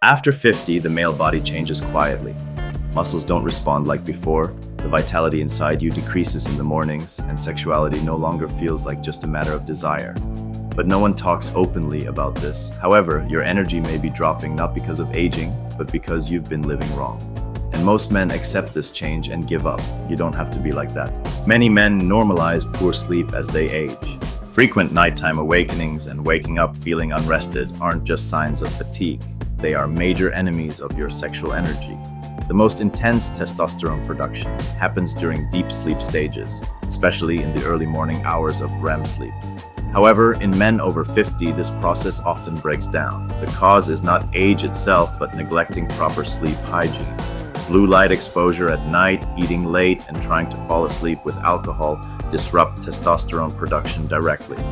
After 50, the male body changes quietly. Muscles don't respond like before, the vitality inside you decreases in the mornings, and sexuality no longer feels like just a matter of desire. But no one talks openly about this. However, your energy may be dropping not because of aging, but because you've been living wrong. And most men accept this change and give up. You don't have to be like that. Many men normalize poor sleep as they age. Frequent nighttime awakenings and waking up feeling unrested aren't just signs of fatigue. They are major enemies of your sexual energy. The most intense testosterone production happens during deep sleep stages, especially in the early morning hours of REM sleep. However, in men over 50, this process often breaks down. The cause is not age itself, but neglecting proper sleep hygiene. Blue light exposure at night, eating late, and trying to fall asleep with alcohol disrupt testosterone production directly.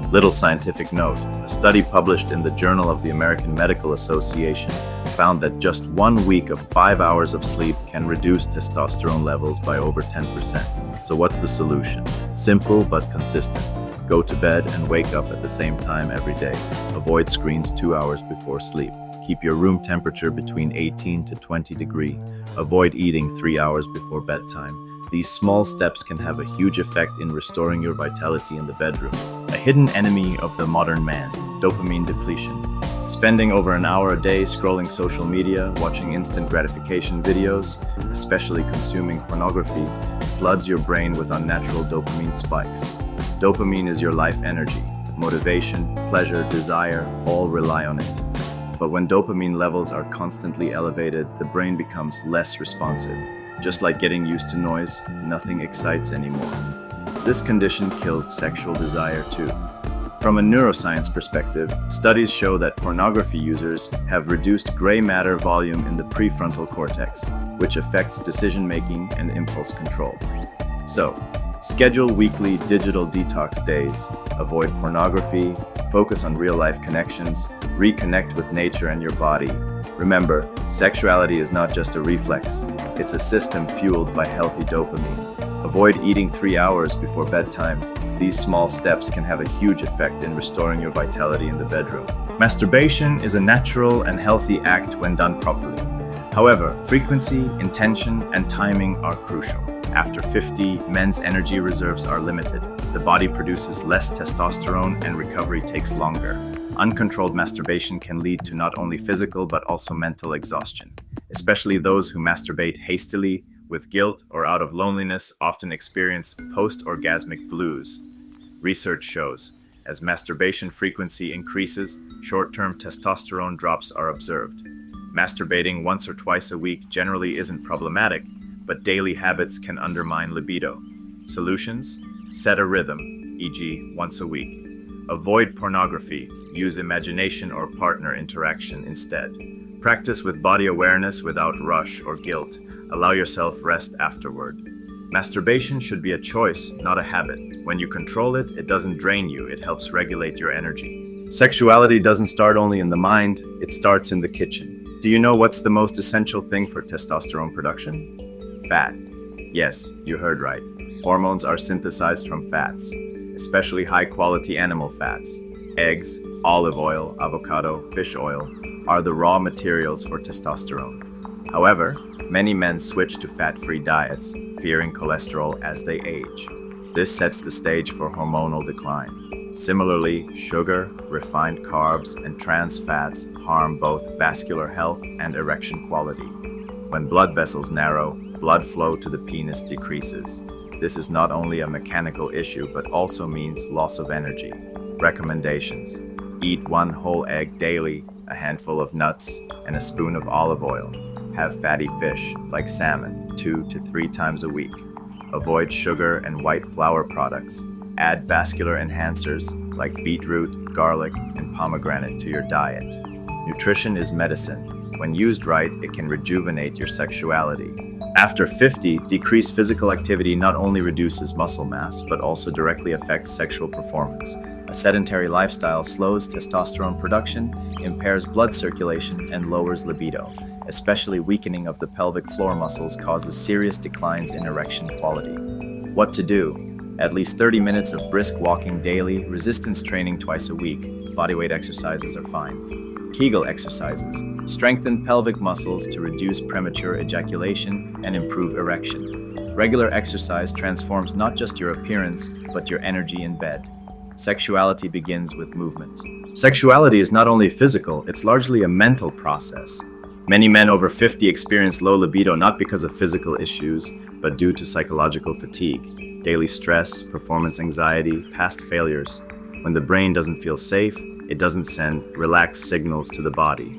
Little scientific note, a study published in the Journal of the American Medical Association found that just 1 week of 5 hours of sleep can reduce testosterone levels by over 10%. So what's the solution? Simple but consistent. Go to bed and wake up at the same time every day. Avoid screens 2 hours before sleep. Keep your room temperature between 18 to 20 degrees. Avoid eating 3 hours before bedtime. These small steps can have a huge effect in restoring your vitality in the bedroom. A hidden enemy of the modern man, dopamine depletion. Spending over an hour a day scrolling social media, watching instant gratification videos, especially consuming pornography, floods your brain with unnatural dopamine spikes. Dopamine is your life energy. Motivation, pleasure, desire, all rely on it. But when dopamine levels are constantly elevated, the brain becomes less responsive. Just like getting used to noise, nothing excites anymore. This condition kills sexual desire too. From a neuroscience perspective, studies show that pornography users have reduced gray matter volume in the prefrontal cortex, which affects decision-making and impulse control. So, schedule weekly digital detox days, avoid pornography, focus on real-life connections, reconnect with nature and your body. Remember, sexuality is not just a reflex, it's a system fueled by healthy dopamine. Avoid eating 3 hours before bedtime. These small steps can have a huge effect in restoring your vitality in the bedroom. Masturbation is a natural and healthy act when done properly. However, frequency, intention, and timing are crucial. After 50, men's energy reserves are limited. The body produces less testosterone and recovery takes longer. Uncontrolled masturbation can lead to not only physical but also mental exhaustion. Especially those who masturbate hastily, with guilt, or out of loneliness often experience post-orgasmic blues. Research shows, as masturbation frequency increases, short-term testosterone drops are observed. Masturbating once or twice a week generally isn't problematic, but daily habits can undermine libido. Solutions? Set a rhythm, e.g., once a week. Avoid pornography, use imagination or partner interaction instead. Practice with body awareness without rush or guilt. Allow yourself rest afterward. Masturbation should be a choice, not a habit. When you control it, it doesn't drain you, it helps regulate your energy. Sexuality doesn't start only in the mind, it starts in the kitchen. Do you know what's the most essential thing for testosterone production? Fat. Yes, you heard right. Hormones are synthesized from fats, especially high-quality animal fats. Eggs, olive oil, avocado, fish oil are the raw materials for testosterone. However, many men switch to fat-free diets, fearing cholesterol as they age. This sets the stage for hormonal decline. Similarly, sugar, refined carbs, and trans fats harm both vascular health and erection quality. When blood vessels narrow, blood flow to the penis decreases. This is not only a mechanical issue, but also means loss of energy. Recommendations: eat 1 whole egg daily, a handful of nuts, and a spoon of olive oil. Have fatty fish, like salmon, 2 to 3 times a week. Avoid sugar and white flour products. Add vascular enhancers, like beetroot, garlic, and pomegranate to your diet. Nutrition is medicine. When used right, it can rejuvenate your sexuality. After 50, decreased physical activity not only reduces muscle mass, but also directly affects sexual performance. A sedentary lifestyle slows testosterone production, impairs blood circulation, and lowers libido. Especially weakening of the pelvic floor muscles causes serious declines in erection quality. What to do? At least 30 minutes of brisk walking daily, resistance training twice a week. Bodyweight exercises are fine. Kegel exercises strengthen pelvic muscles to reduce premature ejaculation and improve erection. Regular exercise transforms not just your appearance, but your energy in bed. Sexuality begins with movement. Sexuality is not only physical, it's largely a mental process. Many men over 50 experience low libido not because of physical issues, but due to psychological fatigue, daily stress, performance anxiety, past failures. When the brain doesn't feel safe, it doesn't send relaxed signals to the body.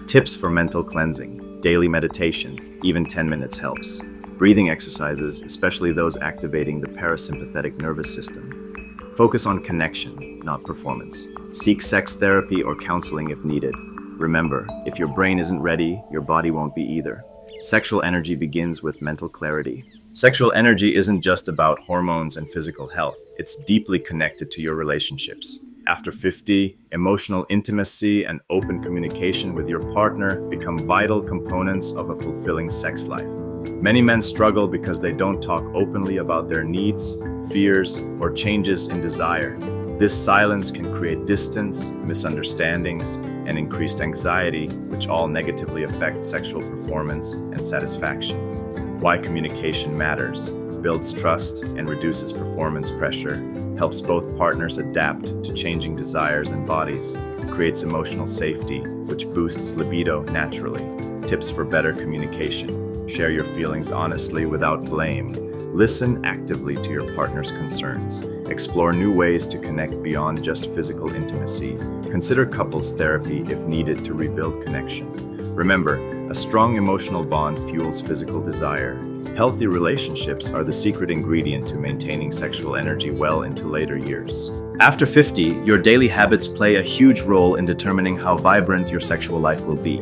Tips for mental cleansing. Daily meditation, even 10 minutes helps. Breathing exercises, especially those activating the parasympathetic nervous system. Focus on connection, not performance. Seek sex therapy or counseling if needed. Remember, if your brain isn't ready, your body won't be either. Sexual energy begins with mental clarity. Sexual energy isn't just about hormones and physical health. It's deeply connected to your relationships. After 50, emotional intimacy and open communication with your partner become vital components of a fulfilling sex life. Many men struggle because they don't talk openly about their needs, fears, or changes in desire. This silence can create distance, misunderstandings, and increased anxiety, which all negatively affect sexual performance and satisfaction. Why communication matters, builds trust, and reduces performance pressure, helps both partners adapt to changing desires and bodies, creates emotional safety, which boosts libido naturally. Tips for better communication. Share your feelings honestly without blame. Listen actively to your partner's concerns. Explore new ways to connect beyond just physical intimacy. Consider couples therapy if needed to rebuild connection. Remember, a strong emotional bond fuels physical desire. Healthy relationships are the secret ingredient to maintaining sexual energy well into later years. After 50, your daily habits play a huge role in determining how vibrant your sexual life will be.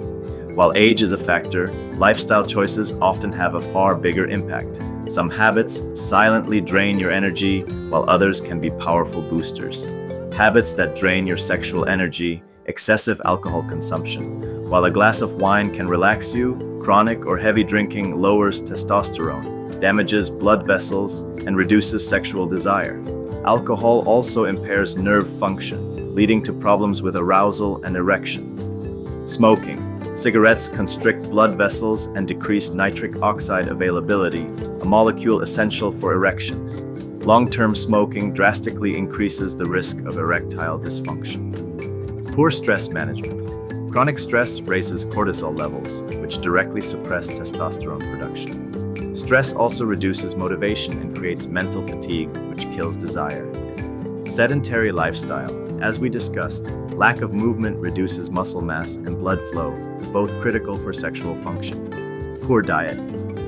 While age is a factor, lifestyle choices often have a far bigger impact. Some habits silently drain your energy, while others can be powerful boosters. Habits that drain your sexual energy: excessive alcohol consumption. While a glass of wine can relax you, chronic or heavy drinking lowers testosterone, damages blood vessels, and reduces sexual desire. Alcohol also impairs nerve function, leading to problems with arousal and erection. Smoking. Cigarettes constrict blood vessels and decrease nitric oxide availability, a molecule essential for erections. Long-term smoking drastically increases the risk of erectile dysfunction. Poor stress management. Chronic stress raises cortisol levels, which directly suppress testosterone production. Stress also reduces motivation and creates mental fatigue, which kills desire. Sedentary lifestyle. As we discussed, lack of movement reduces muscle mass and blood flow, both critical for sexual function. Poor diet.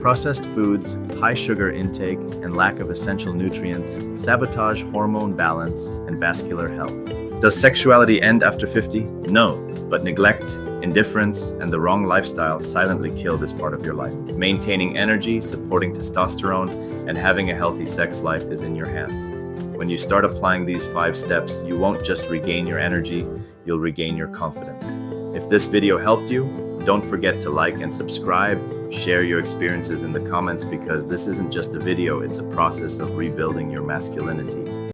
Processed foods, high sugar intake, and lack of essential nutrients sabotage hormone balance and vascular health. Does sexuality end after 50? No, but neglect, indifference, and the wrong lifestyle silently kill this part of your life. Maintaining energy, supporting testosterone, and having a healthy sex life is in your hands. When you start applying these 5 steps, you won't just regain your energy, you'll regain your confidence. If this video helped you, don't forget to like and subscribe. Share your experiences in the comments because this isn't just a video, it's a process of rebuilding your masculinity.